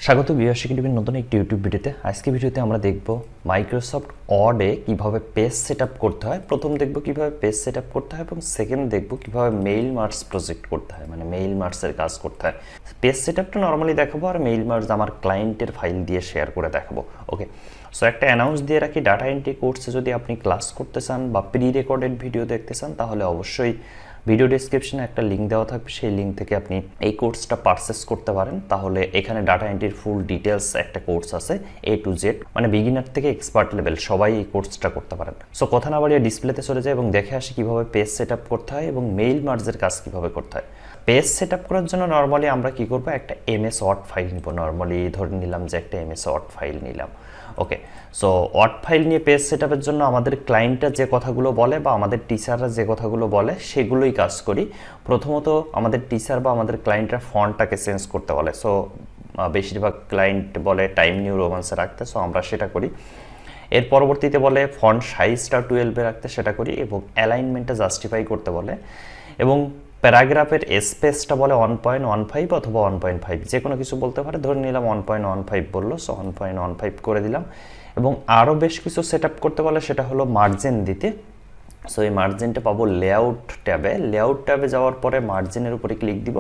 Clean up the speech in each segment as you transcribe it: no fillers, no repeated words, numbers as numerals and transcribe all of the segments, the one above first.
স্বাগত ভিউয়ার শিক্ষিত নতুন একটি ইউটিউব ভিডিওতে। আজকে ভিডিওতে আমরা দেখব মাইক্রোসফট ওয়ার্ডে কিভাবে পেজ সেটআপ করতে হয়। প্রথম দেখব কিভাবে পেজ সেটআপ করতে হয় এবং সেকেন্ড দেখব কিভাবে মেইল মার্জ প্রজেক্ট করতে হয়, মানে মেইল মার্জের কাজ করতে হয়। পেজ সেটআপটা নরমালি দেখাবো আর মেইল মার্জ আমার ক্লায়েন্টের ফাইল দিয়ে শেয়ার করে দেখাবো। ওকে, সো একটা অ্যানাউন্স দিয়ে রাখি, ডাটা এন্ট্রি কোর্সে যদি আপনি ক্লাস করতে চান বা প্রি রেকর্ডেড ভিডিও দেখতে চান তাহলে অবশ্যই ভিডিও ডেসক্রিপশনে একটা লিঙ্ক দেওয়া থাকবে, সেই লিঙ্ক থেকে আপনি এই কোর্সটা পারচেস করতে পারেন। তাহলে এখানে ডাটা এন্ট্রির ফুল ডিটেলস একটা কোর্স আছে A to Z, মানে বিগিনার থেকে এক্সপার্ট লেভেল সবাই এই কোর্সটা করতে পারেন। সো কথা না বাড়িয়ে ডিসপ্লেতে চলে যায় এবং দেখে আসি কিভাবে পেজ সেটআপ করতে হয় এবং মেইল মার্জের কাজ কিভাবে করতে হয়। পেজ সেটআপ করার জন্য নরমালি আমরা কি করব, একটা MS ওয়ার্ড ফাইল নিব। নরমালি ধরে নিলাম যে একটা MS ওয়ার্ড ফাইল নিলাম। ওকে, সো ওয়ার্ড ফাইল নিয়ে পেজ সেটআপের জন্য আমাদের ক্লায়েন্টরা যে কথাগুলো বলে বা আমাদের টিচাররা যে কথাগুলো বলে সেগুলোই কাজ করি। প্রথমত আমাদের টিচার বা আমাদের ক্লায়েন্টরা ফন্টটাকে চেঞ্জ করতে বলে। সো বেশিরভাগ ক্লায়েন্ট বলে টাইম নিউ রোমান্সে রাখতে, সো আমরা সেটা করি। এর পরবর্তীতে বলে ফন্ট সাইজটা 12-এ রাখতে, সেটা করি। এবং অ্যালাইনমেন্টটা জাস্টিফাই করতে বলে। এবং প্যারাগ্রাফের স্পেসটা বলে 1.15 অথবা 1.5, যে কোনো কিছু বলতে পারে। ধরে নিলাম 1.15 বললো, সো 1.15 করে দিলাম। এবং আরও বেশ কিছু সেট আপ করতে বলে, সেটা হলো মার্জিন দিতে। সো এই মার্জিনটা পাবো লেআউট ট্যাবে। লেআউট ট্যাবে যাওয়ার পরে মার্জিনের উপরে ক্লিক দিব।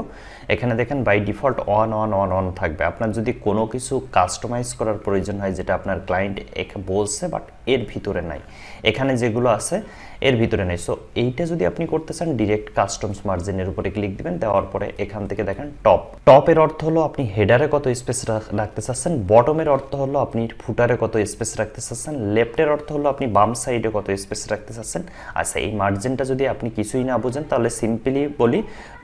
এখানে দেখেন বাই ডিফল্ট অন থাকবে। আপনার যদি কোনো কিছু কাস্টমাইজ করার প্রয়োজন হয় যেটা আপনার ক্লায়েন্ট বলছে বাট এর ভিতরে নাই, এখানে যেগুলো আছে এর ভিতরে নেই। সো এইটা যদি আপনি করতে চান ডিরেক্ট কাস্টমস মার্জিনের উপরে ক্লিক দিবেন। দেওয়ার পরে এখান থেকে দেখেন টপের অর্থ হলো আপনি হেডারে কত স্পেস রাখতে চাচ্ছেন, বটমের অর্থ হলো আপনি ফুটারে কত স্পেস রাখতে চাচ্ছেন, লেফটের অর্থ হলো আপনি বাম সাইডে কত স্পেস রাখতে চাচ্ছেন। আচ্ছা, এই মার্জিনটা যদি আপনি কিছুই না বুঝেন তাহলে সিম্পলি বলি,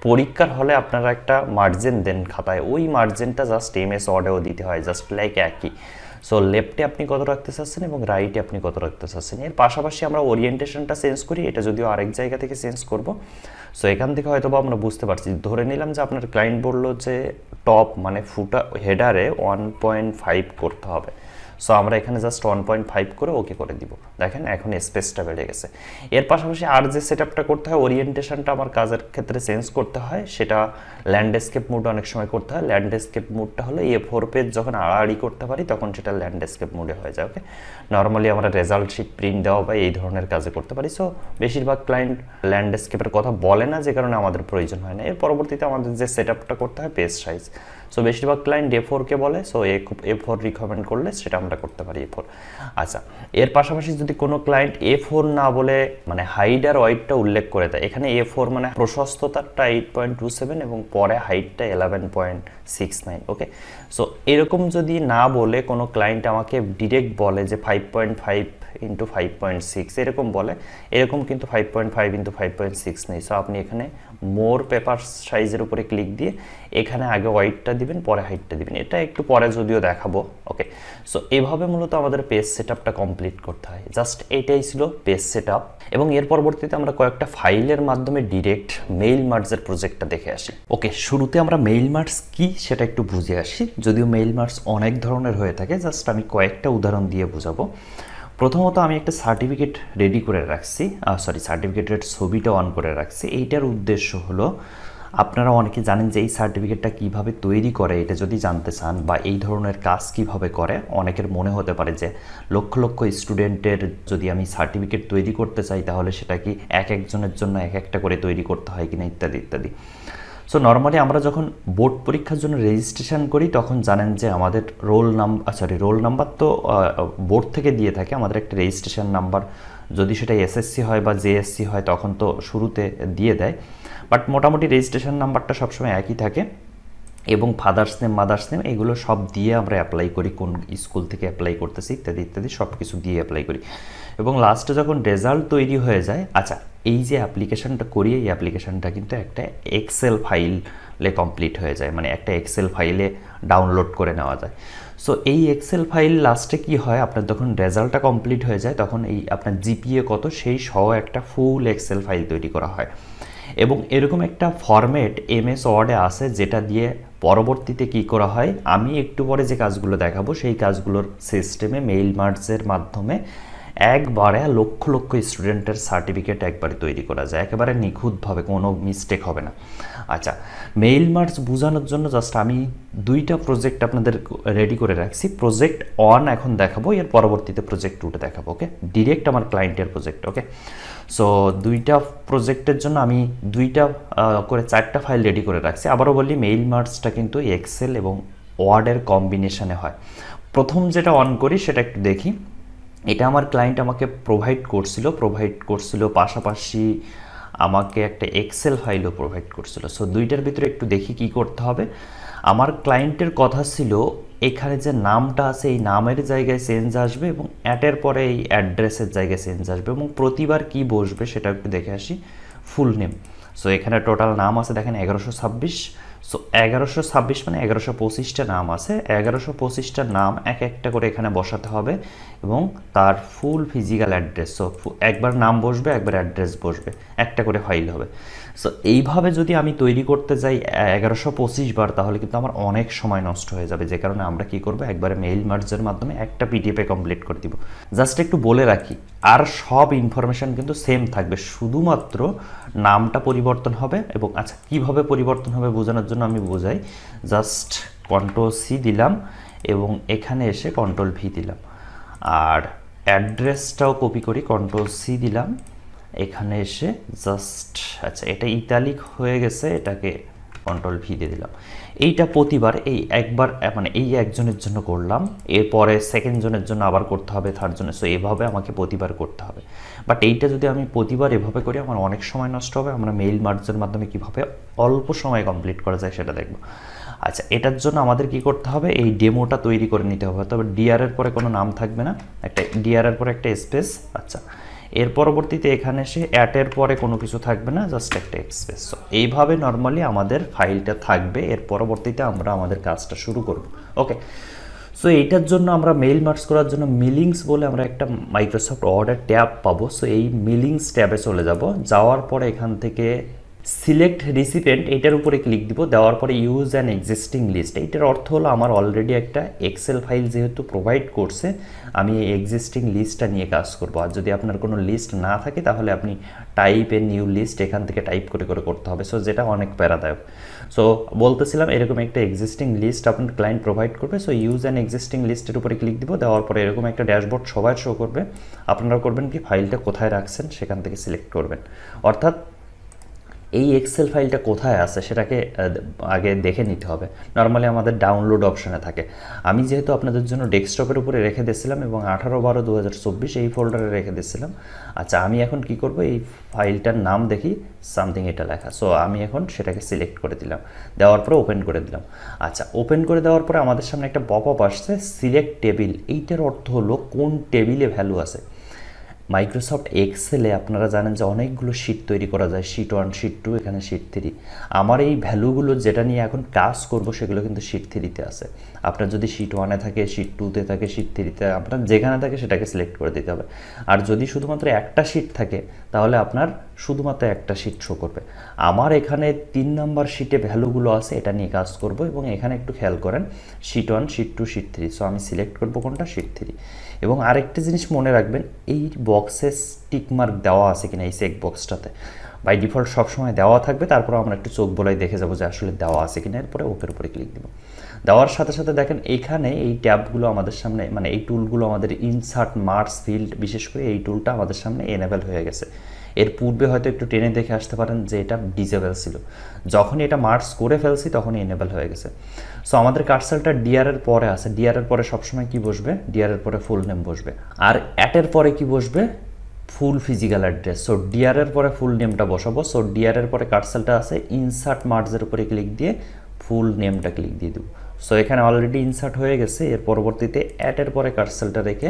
পরীক্ষার হলে আপনারা একটা মার্জিন দেন খাতায়, ওই মার্জিনটা জাস্ট MS ওয়ার্ডেও দিতে হয়, জাস্ট লাইক একই। সো লেফটে আপনি কত রাখতে চাচ্ছেন এবং রাইটে আপনি কত রাখতে চাচ্ছেন। এর পাশাপাশি আমরা ওরিয়েন্টেশনটা চেঞ্জ করি, এটা যদিও আরেক জায়গা থেকে চেঞ্জ করব। সো এখান থেকে হয়তো বা আমরা বুঝতে পারছি। ধরে নিলাম যে আপনার ক্লায়েন্ট বললো যে টপ মানে হেডারে 1.5 করতে হবে। সো আমরা এখানে জাস্ট 1.5 করে ওকে করে দিব। দেখেন এখন স্পেসটা বেড়ে গেছে। এর পাশাপাশি আর যে সেটআপটা করতে হয়, ওরিয়েন্টেশনটা আমার কাজের ক্ষেত্রে চেঞ্জ করতে হয়, সেটা ল্যান্ডস্কেপ মোড অনেক সময় করতে হয়। ল্যান্ডস্কেপ মোডটা হলো A4 পেজ যখন আড়াআড়ি করতে পারি তখন সেটা ল্যান্ডস্কেপ মোডে হয়ে যায়। ওকে, নর্মালি আমরা রেজাল্ট শিট প্রিন্ট দেওয়া বা এই ধরনের কাজে করতে পারি। সো বেশিরভাগ ক্লায়েন্ট ল্যান্ডস্কেপের কথা বলে না, যে কারণে আমাদের প্রয়োজন হয় না। এর পরবর্তীতে আমাদের যে সেটআপটা করতে হয় পেজ সাইজ, সো বেশিরভাগ ক্লায়েন্ট A4 কে বলে। সো A4 রিকমেন্ড করলে সেটা আমরা করতে পারি A4। আচ্ছা, এর পাশাপাশি যদি কোনো ক্লায়েন্ট A4 না বলে মানে হাইট আর ওয়াইডটা উল্লেখ করে দেয়, এখানে A4 মানে প্রশস্ততাটা 8.27 এবং পরে হাইটটা 11.69। ওকে, সো এরকম যদি না বলে কোনো ক্লায়েন্ট আমাকে ডিরেক্ট বলে যে 5.5 ইন্টু 5.6 এরকম বলে, এরকম কিন্তু 5.5 ইন্টু 5.6 নেই। সো আপনি এখানে মোর পেপার সাইজের উপরে ক্লিক দিয়ে এখানে আগে ওয়াইডটা দিবেন, পরে হাইটটা দিবেন। এটা একটু পরে যদিও দেখাবো। ওকে, সো এভাবে মূলত আমাদের পেজ সেটআপটা কমপ্লিট করতে হয়। জাস্ট এটাই ছিল পেজ সেটআপ। এবং এর পরবর্তীতে আমরা কয়েকটা ফাইলের মাধ্যমে ডিরেক্ট মেইল মার্জের প্রজেক্টটা দেখে আসি। ওকে, শুরুতে আমরা মেইল মার্জ কি সেটা একটু বুঝে আসি। যদিও মেইল মার্জ অনেক ধরনের হয়ে থাকে, জাস্ট আমি কয়েকটা উদাহরণ দিয়ে বোঝাবো। প্রথমত আমি একটা সার্টিফিকেট রেডি করে রাখছি, সার্টিফিকেটের ছবিটা অন করে রাখছি। এইটার উদ্দেশ্য হলো, আপনারা অনেকে জানেন যে এই সার্টিফিকেটটা কিভাবে তৈরি করে, এটা যদি জানতে চান বা এই ধরনের কাজ কিভাবে করে, অনেকের মনে হতে পারে যে লক্ষ লক্ষ স্টুডেন্টের যদি আমি সার্টিফিকেট তৈরি করতে চাই তাহলে সেটা কি এক একজনের জন্য এক একটা করে তৈরি করতে হয় কিনা, ইত্যাদি ইত্যাদি। সো নর্মালি আমরা যখন বোর্ড পরীক্ষার জন্য রেজিস্ট্রেশন করি তখন জানেন যে আমাদের রোল নাম্বার তো বোর্ড থেকে দিয়ে থাকে, আমাদের একটা রেজিস্ট্রেশন নাম্বার, যদি সেটা SSC হয় বা JSC হয় তখন তো শুরুতে দিয়ে দেয়। বাট মোটামুটি রেজিস্ট্রেশন নাম্বারটা সবসময় একই থাকে এবং ফাদার্স নেম, মাদার্স নেম, এগুলো সব দিয়ে আমরা অ্যাপ্লাই করি, কোন স্কুল থেকে অ্যাপ্লাই করতেছি ইত্যাদি ইত্যাদি সব কিছু দিয়ে অ্যাপ্লাই করি। এবং লাস্টে যখন রেজাল্ট তৈরি হয়ে যায়, আচ্ছা এই যে অ্যাপ্লিকেশনটা করি, এই অ্যাপ্লিকেশনটা কিন্তু একটা এক্সেল ফাইলে কমপ্লিট হয়ে যায়, মানে একটা এক্সেল ফাইলে ডাউনলোড করে নেওয়া যায়। সো এই এক্সেল ফাইল লাস্টে কি হয়, আপনার যখন রেজাল্টটা কমপ্লিট হয়ে যায় তখন এই আপনার GPA কত সেই সহ একটা ফুল এক্সেল ফাইল তৈরি করা হয়। এবং এরকম একটা ফরম্যাট MS ওয়ার্ডে আছে যেটা দিয়ে পরবর্তীতে কি করা হয়, আমি একটু পরে যে কাজগুলো দেখাবো সেই কাজগুলোর সিস্টেমে মেইল মার্জের মাধ্যমে একবারে লক্ষ লক্ষ স্টুডেন্টের সার্টিফিকেট একবারে তৈরি করা যায়, একেবারে নিখুঁতভাবে, কোনো মিস্টেক হবে না। আচ্ছা, মেইল মার্চ বোঝানোর জন্য জাস্ট আমি 2টা প্রজেক্ট আপনাদের রেডি করে রাখছি। প্রজেক্ট 1 এখন দেখাবো, এর পরবর্তীতে প্রজেক্ট 2টা দেখাবো। ওকে, ডিরেক্ট আমার ক্লায়েন্টের প্রজেক্ট। ওকে, সো 2টা প্রজেক্টের জন্য আমি 2টা করে 4টা ফাইল রেডি করে রাখছি। আবারও বলি, মেইল মার্চটা কিন্তু এক্সেল এবং ওয়ার্ডের কম্বিনেশনে হয়। প্রথম যেটা অন করি সেটা একটু দেখি। এটা আমার ক্লায়েন্ট আমাকে প্রোভাইড করছিল, পাশাপাশি আমাকে একটা এক্সেল ফাইলও প্রোভাইড করছিল। সো 2টার ভিতরে একটু দেখি কি করতে হবে। আমার ক্লায়েন্টের কথা ছিল এখানে যে নামটা আছে এই নামের জায়গায় চেঞ্জ আসবে এবং অ্যাটের পরে এই অ্যাড্রেসের জায়গায় চেঞ্জ আসবে এবং প্রতিবার কি বসবে সেটা একটু দেখে আসি। ফুল নেম, সো এখানে টোটাল নাম আছে দেখেন 1126। সো 1126 মানে 1125টা নাম আছে, 1125টার নাম এক একটা করে এখানে বসাতে হবে এবং তার ফুল ফিজিক্যাল অ্যাড্রেস। সো একবার নাম বসবে, একবার অ্যাড্রেস বসবে, একটা করে ফাইল হবে। সো এইভাবে যদি আমি তৈরি করতে যাই 1125 বার, তাহলে কিন্তু আমার অনেক সময় নষ্ট হয়ে যাবে। যে কারণে আমরা কি করব, একবারে মেইল মার্জের মাধ্যমে একটা পিডিএফে কমপ্লিট করে দিব। জাস্ট একটু বলে রাখি, আর সব ইনফরমেশান কিন্তু সেম থাকবে, শুধুমাত্র নামটা পরিবর্তন হবে। এবং আচ্ছা, কীভাবে পরিবর্তন হবে বোঝানোর জন্য আমি বোঝাই। জাস্ট Ctrl+C দিলাম এবং এখানে এসে Ctrl+V দিলাম, আর অ্যাড্রেসটাও কপি করি, Ctrl+C দিলাম, এখানে এসে জাস্ট আচ্ছা এটা ইতালিক হয়ে গেছে, এটাকে Ctrl+V দিয়ে দিলাম। এইটা প্রতিবার এই একবার মানে এই একজনের জন্য করলাম, এরপরে সেকেন্ড জনের জন্য আবার করতে হবে, থার্ড জনের। সো এভাবে আমাকে প্রতিবার করতে হবে। বাট এইটা যদি আমি প্রতিবার এভাবে করি আমার অনেক সময় নষ্ট হবে। আমরা মেইল মার্জের মাধ্যমে কীভাবে অল্প সময় কমপ্লিট করা যায় সেটা দেখব। আচ্ছা, এটার জন্য আমাদের কি করতে হবে, এই ডেমোটা তৈরি করে নিতে হবে। তবে ডিআরের পরে কোনো নাম থাকবে না, একটা ডিআরের পরে একটা স্পেস। আচ্ছা, এর পরবর্তীতে এখানে এসে অ্যাটের পরে কোনো কিছু থাকবে না, জাস্ট একটা স্পেস। সো এইভাবে নর্মালি আমাদের ফাইলটা থাকবে। এর পরবর্তীতে আমরা আমাদের কাজটা শুরু করব। ওকে, সো এইটার জন্য আমরা মেইল মার্জ করার জন্য মিলিংস বলে আমরা একটা মাইক্রোসফট ওয়ার্ডের ট্যাব পাবো। সো এই মিলিংস ট্যাবে চলে যাব, যাওয়ার পরে এখান থেকে সিলেক্ট রিসিপিয়েন্ট এইটার উপরে ক্লিক দিব, দেওয়ার পরে ইউজ অ্যান এক্সিস্টিং লিস্ট। এইটার অর্থ হলো আমার অলরেডি একটা এক্সেল ফাইল যেহেতু প্রোভাইড করছে, আমি এই এক্সিস্টিং লিস্টটা নিয়ে কাজ করব। আর যদি আপনার কোনো লিস্ট না থাকে তাহলে আপনি টাইপ এ নিউ লিস্ট এখান থেকে টাইপ করে করে করতে হবে। সো যেটা অনেক প্যারাদায়ক। সো বলতেছিলাম এরকম একটা এক্সিস্টিং লিস্ট আপনার ক্লায়েন্ট প্রোভাইড করবে। সো ইউজ অ্যান এক্সিস্টিং লিস্টের উপরে ক্লিক দিব, দেওয়ার পরে এরকম একটা ড্যাশবোর্ড সবাই শো করবে। আপনারা করবেন কি, ফাইলটা কোথায় রাখছেন সেখান থেকে সিলেক্ট করবেন। অর্থাৎ এই এক্সেল ফাইলটা কোথায় আছে সেটাকে আগে দেখে নিতে হবে। নর্মালি আমাদের ডাউনলোড অপশানে থাকে। আমি যেহেতু আপনাদের জন্য ডেস্কটপের উপরে রেখে দিয়েছিলাম এবং 18/12/2024 এই ফোল্ডারে রেখে দিয়েছিলাম। আচ্ছা, আমি এখন কি করব, এই ফাইলটার নাম দেখি সামথিং এটা লেখা। সো আমি এখন সেটাকে সিলেক্ট করে দিলাম, দেওয়ার পরে ওপেন করে দিলাম। আচ্ছা, ওপেন করে দেওয়ার পরে আমাদের সামনে একটা পপআপ আসছে, সিলেক্ট টেবিল। এইটার অর্থ হলো কোন টেবিলে ভ্যালু আছে। মাইক্রোসফট এক্সেলে আপনারা জানেন যে অনেকগুলো শিট তৈরি করা যায়, শিট 1, শিট 2, এখানে শিট 3। আমার এই ভ্যালুগুলো যেটা নিয়ে এখন কাজ করব সেগুলো কিন্তু শিট 3-তে আছে। আপনার যদি শিট 1-এ থাকে, শিট 2-তে থাকে, শিট 3-তে, আপনার যেখানে থাকে সেটাকে সিলেক্ট করে দিতে হবে। আর যদি শুধুমাত্র একটা শিট থাকে তাহলে আপনার শুধুমাত্র একটা শিট শো করবে। আমার এখানে 3 নম্বর শিটে ভ্যালুগুলো আছে, এটা নিয়ে কাজ করব। এবং এখানে একটু খেয়াল করেন, শিট 1, শিট 2, শিট 3। সো আমি সিলেক্ট করব কোনটা, শিট 3। এবং আরেকটা জিনিস মনে রাখবেন, এই বক্সে টিক মার্ক দেওয়া আছে কিনা, এই চেক বক্সটাতে বাই ডিফল্ট সবসময় দেওয়া থাকবে। তারপর আমরা একটু চোখ বলাই দেখে যাবো যে আসলে দেওয়া আছে কিনা। এরপরে ওকের উপরে ক্লিক দেবো। দেওয়ার সাথে সাথে দেখেন এখানে এই ট্যাবগুলো আমাদের সামনে, মানে এই টুলগুলো আমাদের ইনসার্ট মার্কস ফিল্ড, বিশেষ করে এই টুলটা আমাদের সামনে এনেবল হয়ে গেছে। এর পূর্বে হয়তো একটু টেনে দেখে আসতে পারেন যে এটা ডিসেবল ছিল, যখনই এটা মার্কস করে ফেলছি তখনই এনেবল হয়ে গেছে। সো আমাদের কার্সারটা ডিআরের পরে আছে, ডিআরের পরে সবসময় কি বসবে, ডিআরের পরে ফুল নেম বসবে। আর অ্যাটের পরে কি বসবে, ফুল ফিজিক্যাল অ্যাড্রেস। সো ডিআরের পরে ফুল নেমটা বসাবো। সো ডিআরের পরে কার্সারটা আছে, ইনসার্ট মার্জের উপরে ক্লিক দিয়ে ফুল নেমটা ক্লিক দিয়ে দেবো। সো এখানে অলরেডি ইনসার্ট হয়ে গেছে। এর পরবর্তীতে অ্যাটের পরে কার্সারটা রেখে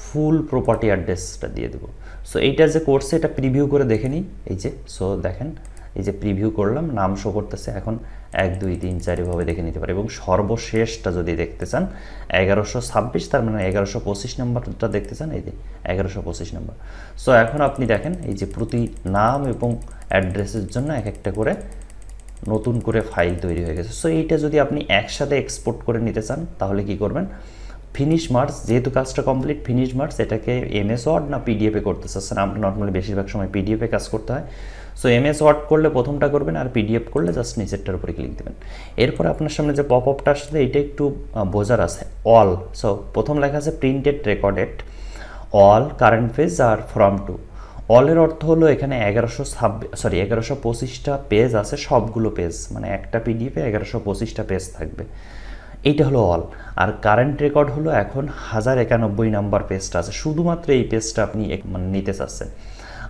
ফুল প্রপার্টি অ্যাড্রেসটা দিয়ে দেবো। সো এইটা যে কোর্সে এটা প্রিভিউ করে দেখে নিই। এই যে সো দেখেন, এই যে প্রিভিউ করলাম, নাম শো করতেছে। এখন 1, 2, 3, 4 এভাবে দেখে নিতে পারে। এবং সর্বশেষটা যদি দেখতে চান 1126, তার মানে 1125 নম্বরটা দেখতে চান, এই যে 1125 নম্বর। সো এখন আপনি দেখেন এই যে প্রতি নাম এবং অ্যাড্রেসের জন্য এক একটা করে নতুন করে ফাইল তৈরি হয়ে গেছে। সো এইটা যদি আপনি একসাথে এক্সপোর্ট করে নিতে চান তাহলে কি করবেন, ফিনিশ মার্কস, যেহেতু কাজটা কমপ্লিট, ফিনিশ মার্কস এটাকে এমএস ওয়ার্ড না পিডিএফে করতে চাচ্ছেন। আমরা নর্মালি বেশিরভাগ সময় পিডিএফে কাজ করতে হয়। সো এমএস ওয়ার্ড করলে প্রথমটা করবেন, আর পিডিএফ করলে জাস্ট নিচেরটার উপরে ক্লিক দেবেন। এরপর আপনার সামনে যে পপ আপটা আসছে এটা একটু বোঝার আছে, অল। সো প্রথম লেখা আছে printed recorded all current page আর ফ্রম টু। অলের অর্থ হলো এখানে 1125টা পেজ আছে, সবগুলো পেজ, মানে একটা পিডিএফে 1125টা পেজ থাকবে, এইটা হলো অল। আর কারেন্ট রেকর্ড হলো এখন 1091 নাম্বার পেজটা আছে, শুধুমাত্র এই পেজটা আপনি মানে নিতে চাচ্ছেন।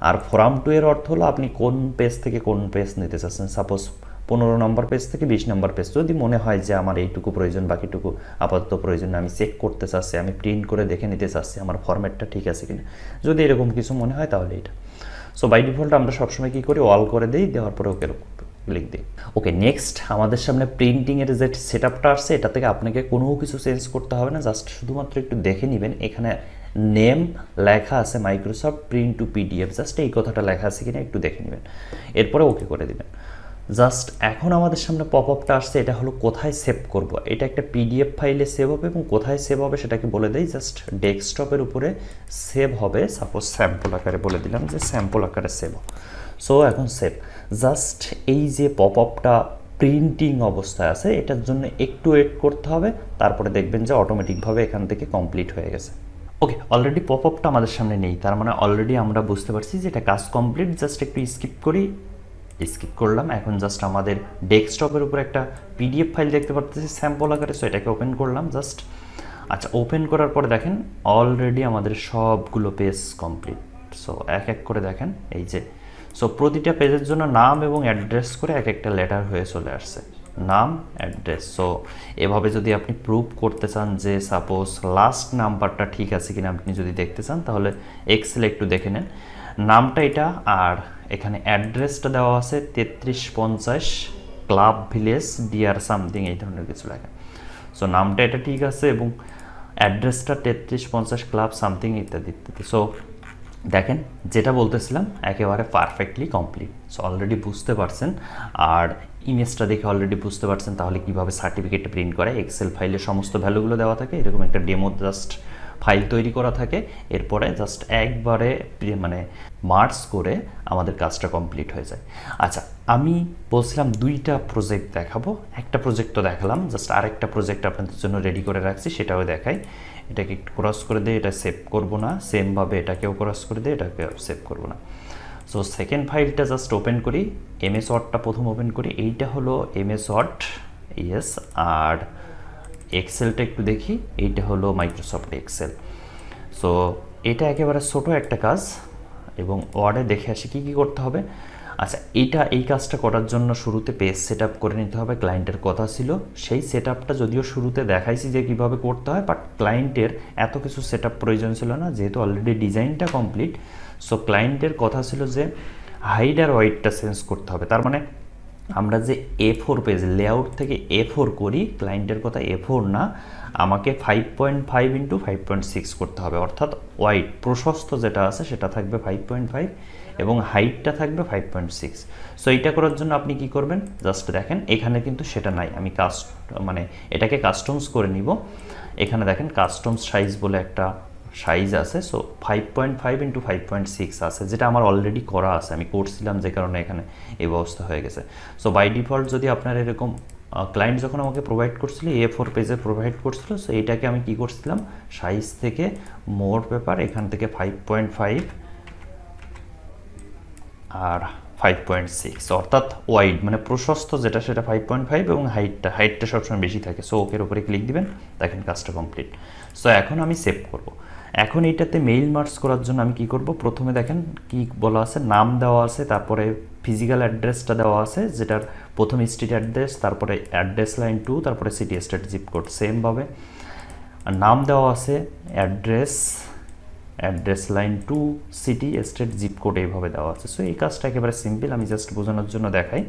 আর ফ্রম টু এর অর্থ হলো আপনি কোন পেজ থেকে কোন পেজ নিতে চাচ্ছেন। সাপোজ 15 নম্বর পেজ থেকে 20 নম্বর পেজ, যদি মনে হয় যে আমার এইটুকু প্রয়োজন, বাকিটুকু আপাতত প্রয়োজন, আমি চেক করতে চাচ্ছি, আমি প্রিন্ট করে দেখে নিতে চাচ্ছি আমার ফরম্যাটটা ঠিক আছে কিনা, যদি এরকম কিছু মনে হয় তাহলে এটা। সো বাই ডিফল্ট আমরা সবসময় কী করি, অল করে দিই, দেওয়ার পরে ওকে ক্লিক দিই। ওকে, নেক্সট আমাদের সামনে প্রিন্টিংয়ের যে সেট আপটা আসছে, এটা থেকে আপনাকে কোনো কিছু চেঞ্জ করতে হবে না, জাস্ট শুধুমাত্র একটু দেখে নেবেন এখানে নেম লেখা আছে Microsoft print two PDF, just এই কথাটা লেখা আছে কিনা একটু দেখে নেবেন, এরপরে ওকে করে দেবেন। জাস্ট এখন আমাদের সামনে পপ আপটা আসছে, এটা হলো কোথায় সেভ করব। এটা একটা পিডিএফ ফাইলে সেভ হবে এবং কোথায় সেভ হবে সেটাকে বলে দেই, জাস্ট ডেস্কটপের উপরে সেভ হবে। সাপোজ স্যাম্পল আকারে বলে দিলাম যে স্যাম্পল আকারে সেভ। সো এখন সেভ, জাস্ট এই যে পপ আপটা প্রিন্টিং অবস্থায় আছে এটার জন্য একটু ওয়েট করতে হবে, তারপরে দেখবেন যে অটোমেটিকভাবে এখান থেকে কমপ্লিট হয়ে গেছে। ওকে, অলরেডি পপ আপটা আমাদের সামনে নেই, তার মানে অলরেডি আমরা বুঝতে পারছি যে এটা কাজ কমপ্লিট। জাস্ট একটু স্কিপ করলাম। এখন জাস্ট আমাদের ডেস্কটপের উপর একটা পিডিএফ ফাইল দেখতে পাচ্ছি স্যাম্পল আকারে, সো এটাকে ওপেন করলাম জাস্ট। আচ্ছা, ওপেন করার পরে দেখেন অলরেডি আমাদের সবগুলো পেজ কমপ্লিট। সো এক এক করে দেখেন এই যে, সো প্রতিটা পেজের জন্য নাম এবং অ্যাড্রেস করে এক একটা লেটার হয়ে চলে আসছে, নাম অ্যাড্রেস। সো এভাবে যদি আপনি প্রুভ করতে চান যে সাপোজ লাস্ট নাম্বারটা ঠিক আছে কিনা আপনি যদি দেখতে চান, তাহলে এক্সেলে একটু দেখে নেন, নামটা এটা আর এখানে অ্যাড্রেসটা দেওয়া আছে 3350 ক্লাব ভিলেজ ডিআর সামথিং, এই ধরনের কিছু লেখা। সো নামটা এটা ঠিক আছে এবং অ্যাড্রেসটা 3350 ক্লাব সামথিং ইত্যাদি ইত্যাদি। সো দেখেন যেটা বলতেছিলাম একেবারে পারফেক্টলি কমপ্লিট। সো অলরেডি বুঝতে পারছেন, আর ইমেজটা দেখে অলরেডি বুঝতে পারছেন তাহলে কীভাবে সার্টিফিকেট প্রিন্ট করে। এক্সেল ফাইলে সমস্ত ভ্যালুগুলো দেওয়া থাকে, এরকম একটা ডেমো জাস্ট ফাইল তৈরি করা থাকে, এরপরে জাস্ট একবারে মানে মার্কস করে আমাদের কাজটা কমপ্লিট হয়ে যায়। আচ্ছা, আমি বলছিলাম দুইটা প্রজেক্ট দেখাবো, একটা প্রজেক্ট তো দেখালাম, জাস্ট আরেকটা প্রজেক্ট আপনাদের জন্য রেডি করে রাখছি, সেটাও দেখাই। এটাকে একটু ক্রস করে দিয়ে এটা সেভ করব না, সেমভাবে এটাকেও ক্রস করে দিয়ে এটাকে সেভ করব না। সো সেকেন্ড ফাইলটা জাস্ট ওপেন করি, এমএস ওয়ার্ডটা প্রথম ওপেন করি, এইটা হলো এমএস ওয়ার্ড, ইয়েস। আর এক্সেলটা একটু দেখি, এইটা হলো মাইক্রোসফট এক্সেল। সো এটা একেবারে ছোটো একটা কাজ এবং ওয়ার্ডে দেখে আসি কী কী করতে হবে। আচ্ছা, এই কাজটা করার জন্য শুরুতে পেজ সেট আপ করে নিতে হবে, ক্লায়েন্টের কথা ছিল। সেই সেট আপটা যদিও শুরুতে দেখাইছি যে কীভাবে করতে হয়, বাট ক্লায়েন্টের এত কিছু সেট আপ প্রয়োজন ছিল না, যেহেতু অলরেডি ডিজাইনটা কমপ্লিট। সো ক্লায়েন্টের কথা ছিল যে হাইড আর ওয়াইডটা চেঞ্জ করতে হবে। তার মানে আমরা যে A4 পেজ লেআউট থেকে A4 করি, ক্লায়েন্টের কথা A4 না, আমাকে 5.5 × 5.6 করতে হবে, অর্থাৎ ওয়াইড প্রশস্ত যেটা আছে সেটা থাকবে 5.5 এবং হাইটটা থাকবে 5.6। সো এইটা করার জন্য আপনি কি করবেন, জাস্ট দেখেন এখানে কিন্তু সেটা নাই, আমি মানে এটাকে কাস্টমস করে নিব। এখানে দেখেন কাস্টমস সাইজ বলে একটা সাইজ আছে। সো 5.5 × 5.6 আছে, যেটা আমার অলরেডি করা আছে, আমি করছিলাম যে কারণে এখানে এই ব্যবস্থা হয়ে গেছে। সো বাই ডিফল্ট যদি আপনার এরকম ক্লায়েন্ট যখন আমাকে প্রোভাইড করছিল A4 পেজে প্রোভাইড করছিল, সো এইটাকে আমি কি করছিলাম, সাইজ থেকে মোর পেপার এখান থেকে 5.5 আর 5.6, অর্থাৎ ওয়াইড মানে প্রশস্ত যেটা সেটা 5.5 এবং হাইটটা সবসময় বেশি থাকে। সো ওকের উপরে ক্লিক দিবেন, দেখেন কাজটা কমপ্লিট। সো এখন আমি সেভ করব। এখন এইটাতে মেইল মার্কস করার জন্য আমি কি করব, প্রথমে দেখেন কি বলা আছে, নাম দেওয়া আছে, তারপরে ফিজিক্যাল অ্যাড্রেসটা দেওয়া আছে, যেটার প্রথম স্ট্রিট অ্যাড্রেস, তারপরে অ্যাড্রেস লাইন 2, তারপরে সিটি স্টেট জিপ কোড সেমভাবে নাম দেওয়া আছে, address line 2, city state zip code এইভাবে দেওয়া আছে। সো এই কাজটা একেবারে সিম্পল, আমি জাস্ট বোঝানোর জন্য দেখাই।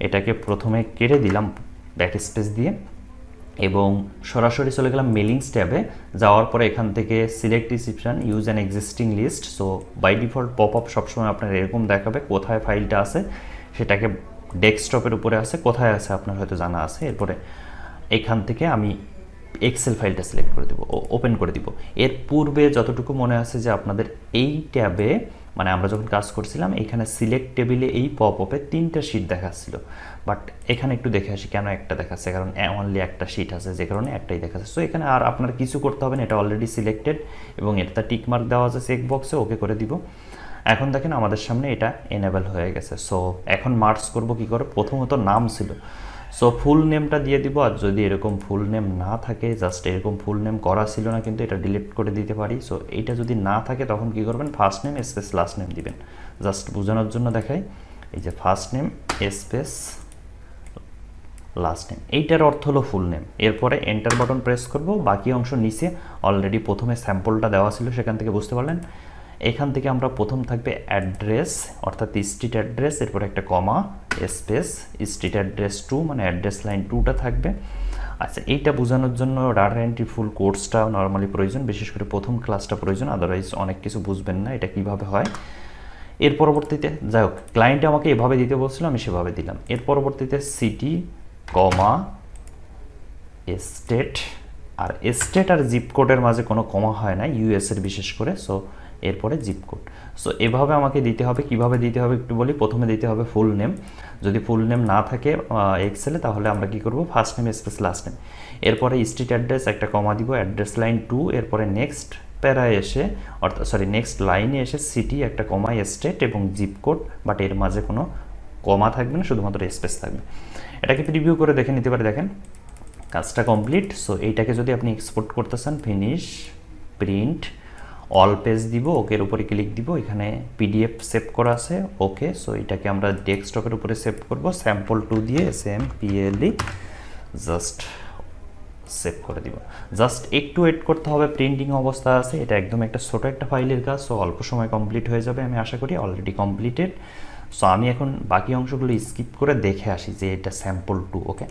এটাকে প্রথমে কেটে দিলাম ব্যাক স্পেস দিয়ে এবং সরাসরি চলে গেলাম মেলিংস ট্যাবে। যাওয়ার পরে এখান থেকে select reception, use an existing list. So by default pop up সবসময় আপনার এরকম দেখাবে, কোথায় ফাইলটা আছে সেটাকে ডেস্কটপের উপরে আছে, কোথায় আছে আপনার হয়তো জানা আছে। এরপরে এখান থেকে আমি এক্সেল ফাইলটা সিলেক্ট করে দিব, ওপেন করে দিব। এর পূর্বে যতটুকু মনে আছে যে আপনাদের এই ট্যাবে মানে আমরা যখন কাজ করছিলাম এখানে সিলেক্ট টেবিলে এই পপ আপে 3টা শিট দেখাচ্ছিল, বাট এখানে একটু দেখে আসি কেন একটা দেখাচ্ছে, কারণ অনলি একটা শিট আছে যে কারণে একটাই দেখাচ্ছে। সো এখানে আর আপনার কিছু করতে হবে না, এটা অলরেডি সিলেক্টেড এবং এটা টিক মার্ক দেওয়া আছে চেক বক্সে, ওকে করে দিব। এখন দেখেন আমাদের সামনে এটা এনেবল হয়ে গেছে। সো এখন মার্চ করব কি করে, প্রথমত নাম ছিল, সো ফুল নেমটা দিয়ে দিব। আর যদি এরকম ফুল নেম না থাকে, জাস্ট এরকম ফুল নেম করা ছিল না কিন্তু এটা ডিলিট করে দিতে পারি। সো এইটা যদি না থাকে তখন কি করবেন, first name space last name দিবেন। জাস্ট বোঝানোর জন্য দেখাই, এই যে first name space last name, এইটার অর্থ হলো ফুল নেম। এরপরে এন্টার বাটন প্রেস করব, বাকি অংশ নিচে অলরেডি প্রথমে স্যাম্পলটা দেওয়া ছিল সেখান থেকে বুঝতে পারলেন। এখান থেকে আমরা প্রথম থাকবে অ্যাড্রেস অর্থাৎ স্ট্রিট অ্যাড্রেস, এরপরে একটা কমা স্পেস স্ট্রিট অ্যাড্রেস 2 মানে অ্যাড্রেস লাইন 2টা থাকবে। আচ্ছা, এইটা বোঝানোর জন্য ডাটা এন্ট্রি ফুল কোর্সটা নর্মালি প্রয়োজন, বিশেষ করে প্রথম ক্লাসটা প্রয়োজন, আদারওয়াইজ অনেক কিছু বুঝবেন না এটা কিভাবে হয়। এর পরবর্তীতে যাই হোক ক্লায়েন্টে আমাকে এভাবে দিতে বলছিল, আমি সেভাবে দিলাম। এর পরবর্তীতে সিটি কমা স্টেট, আর স্টেট আর জিপ কোডের মাঝে কোনো কমা হয় না ইউএস এর বিশেষ করে। সো এরপরে জিপ কোড। সো এভাবে আমাকে দিতে হবে। কিভাবে দিতে হবে একটু বলি। প্রথমে দিতে হবে ফুল নেম, যদি ফুল নেম না থাকে এক্সেলে তাহলে আমরা কি করব, first name space last name, এরপরে স্ট্রিট অ্যাড্রেস একটা কমা দিব, অ্যাড্রেস লাইন 2, এরপরে নেক্সট প্যারায় এসে অর্থাৎ নেক্সট লাইনে এসে সিটি একটা কমা স্টেট এবং জিপ কোড, বাট এর মাঝে কোনো কমা থাকবে না, শুধুমাত্র স্পেস থাকবে। এটাকে প্রিভিউ করে দেখে নিতে পারে, দেখেন কাজটা কমপ্লিট। সো এইটাকে যদি আপনি এক্সপোর্ট করতে চান, ফিনিশ প্রিন্ট অল পেজ দিব, ওকের উপরে ক্লিক দিব, এখানে পিডিএফ সেভ করা আছে, ওকে। সো এটাকে আমরা ডেস্কটপের উপরে সেভ করব, স্যাম্পল2 দিয়ে SAMPLE জাস্ট সেভ করে দিব। জাস্ট একটু ওয়েট করতে হবে, প্রিন্টিং অবস্থা আছে, এটা একদম একটা ছোট একটা ফাইলের কাজ। সো অল্প সময় কমপ্লিট হয়ে যাবে আমি আশা করি, অলরেডি কমপ্লিটেড। সো আমি এখন বাকি অংশগুলো স্কিপ করে দেখে আসি যে এটা স্যাম্পল2, ওকে।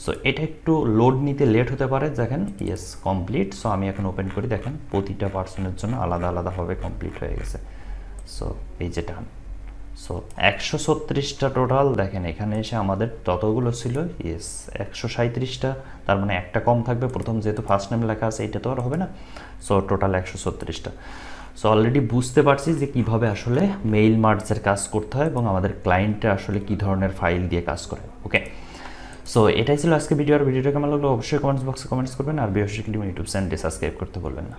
সো এটা একটু লোড নিতে লেট হতে পারে, দেখেন ইয়েস কমপ্লিট। সো আমি এখন ওপেন করি, দেখেন প্রতিটা পার্সনের জন্য আলাদা আলাদাভাবে কমপ্লিট হয়ে গেছে। সো এই যেটা সো 136টা টোটাল, দেখেন এখানে এসে আমাদের ততগুলো ছিল, ইয়েস 137টা, তার মানে একটা কম থাকবে প্রথম, যেহেতু ফার্স্ট নেম লেখা আছে এটা তো আর হবে না। সো টোটাল 136টা। সো অলরেডি বুঝতে পারছি যে কিভাবে আসলে মেইল মার্জের কাজ করতে হয় এবং আমাদের ক্লায়েন্টরা আসলে কী ধরনের ফাইল দিয়ে কাজ করে, ওকে। সো এটাই ছিল আজকে ভিডিও। আর ভিডিওটা কেমন লাগলো অবশ্যই কমেন্টস বক্সে কমেন্টস করবেন, আর বেসিক্যালি ইউটিউব চ্যানেলটি সাবস্ক্রাইব করতে বলবেন না।